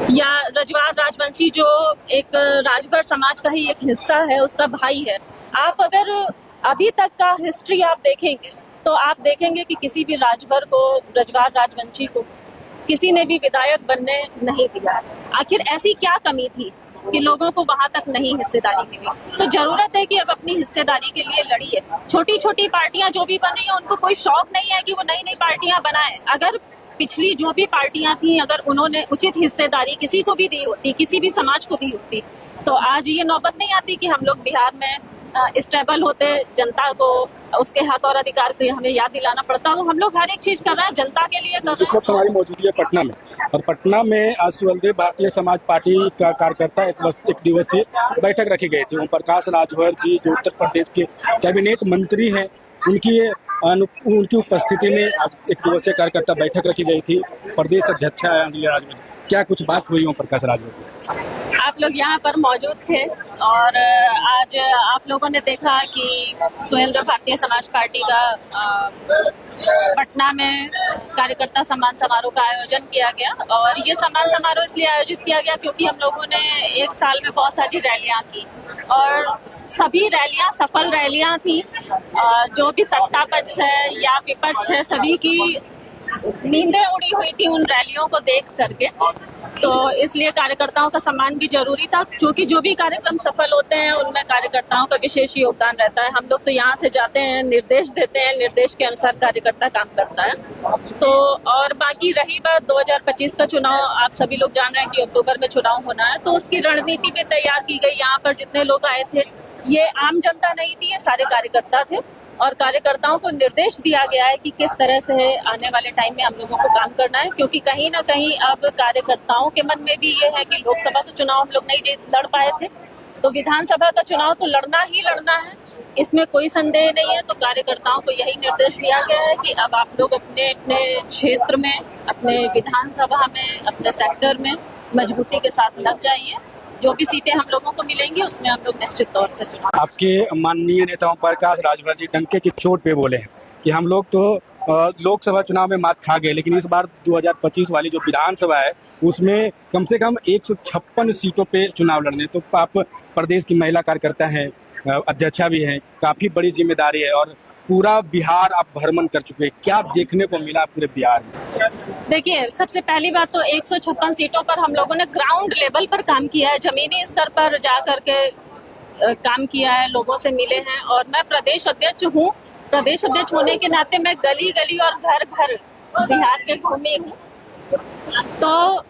या रजवाड़ राजवंशी जो एक राजभर समाज का ही एक हिस्सा है, उसका भाई है। आप अगर अभी तक का हिस्ट्री आप देखेंगे तो आप देखेंगे कि किसी भी राजभर को, रजवाड़ राजवंशी को किसी ने भी विधायक बनने नहीं दिया। आखिर ऐसी क्या कमी थी कि लोगों को वहां तक नहीं हिस्सेदारी मिली? तो जरूरत है कि अब अपनी हिस्सेदारी के लिए लड़िए। छोटी छोटी पार्टियां जो भी बनी है, उनको कोई शौक नहीं है कि वो नई नई पार्टियां बनाए। अगर पिछली जो भी पार्टियां थी, अगर उन्होंने उचित हिस्सेदारी किसी को भी दी होती, किसी भी समाज को दी होती, तो आज ये नौबत नहीं आती कि हम लोग बिहार में स्टेबल होते। जनता को उसके हक और अधिकार को हमें याद दिलाना पड़ता है। हम लोग हर एक चीज कर रहे हैं जनता के लिए कर रहे हैं। इस वक्त हमारी मौजूदगी है पटना में, और पटना में आज सुहेलदेव भारतीय समाज पार्टी का कार्यकर्ता एक दिवसीय बैठक रखी गई थी। ओम प्रकाश राजभर जी जो उत्तर प्रदेश के कैबिनेट मंत्री हैं, उनकी उपस्थिति में आज एक दिवसीय कार्यकर्ता बैठक रखी गई थी। प्रदेश अध्यक्ष अंजलि राजभर, क्या कुछ बात हुई ओम प्रकाश राजभर? आप लोग यहाँ पर मौजूद थे और आज आप लोगों ने देखा कि सुहेलदेव भारतीय समाज पार्टी का पटना में कार्यकर्ता सम्मान समारोह का आयोजन किया गया। और ये सम्मान समारोह इसलिए आयोजित किया गया क्योंकि हम लोगों ने एक साल में बहुत सारी रैलियां की और सभी रैलियां सफल रैलियां थी। जो भी सत्ता पक्ष है या विपक्ष है, सभी की नींदें उड़ी हुई थी उन रैलियों को देख करके। तो इसलिए कार्यकर्ताओं का सम्मान भी जरूरी था, क्योंकि जो भी कार्यक्रम सफल होते हैं उनमें कार्यकर्ताओं का विशेष योगदान रहता है। हम लोग तो यहाँ से जाते हैं, निर्देश देते हैं, निर्देश के अनुसार कार्यकर्ता काम करता है। तो और बाकी रही बात 2025 का चुनाव, आप सभी लोग जान रहे हैं कि अक्टूबर में चुनाव होना है, तो उसकी रणनीति भी तैयार की गई। यहाँ पर जितने लोग आए थे, ये आम जनता नहीं थी, ये सारे कार्यकर्ता थे और कार्यकर्ताओं को निर्देश दिया गया है कि किस तरह से आने वाले टाइम में हम लोगों को काम करना है। क्योंकि कहीं ना कहीं अब कार्यकर्ताओं के मन में भी ये है कि लोकसभा का चुनाव हम लोग नहीं लड़ पाए थे, तो विधानसभा का चुनाव तो लड़ना ही लड़ना है, इसमें कोई संदेह नहीं है। तो कार्यकर्ताओं को यही निर्देश दिया गया है कि अब आप लोग अपने अपने क्षेत्र में, अपने विधानसभा में, अपने सेक्टर में मजबूती के साथ लग जाइए। जो भी सीटें हम लोगों को मिलेंगी उसमें हम लोग निश्चित तौर से चुनाव। आपके माननीय नेता ओम प्रकाश राजभर जी डंके की चोट पे बोले हैं कि हम लोग तो लोकसभा चुनाव में मात खा गए, लेकिन इस बार 2025 वाली जो विधानसभा है उसमें कम से कम 156 सीटों पे चुनाव लड़ने। तो आप प्रदेश की महिला कार्यकर्ता हैं, अध्यक्षा भी हैं, काफ़ी बड़ी जिम्मेदारी है और पूरा बिहार आप भ्रमण कर चुके हैं। क्या देखने को मिला पूरे बिहार में? देखिए, सबसे पहली बात तो 156 सीटों पर हम लोगों ने ग्राउंड लेवल पर काम किया है, जमीनी स्तर पर जा करके काम किया है, लोगों से मिले हैं। और मैं प्रदेश अध्यक्ष हूँ, प्रदेश अध्यक्ष होने के नाते मैं गली गली और घर घर बिहार के घूमी हूँ। तो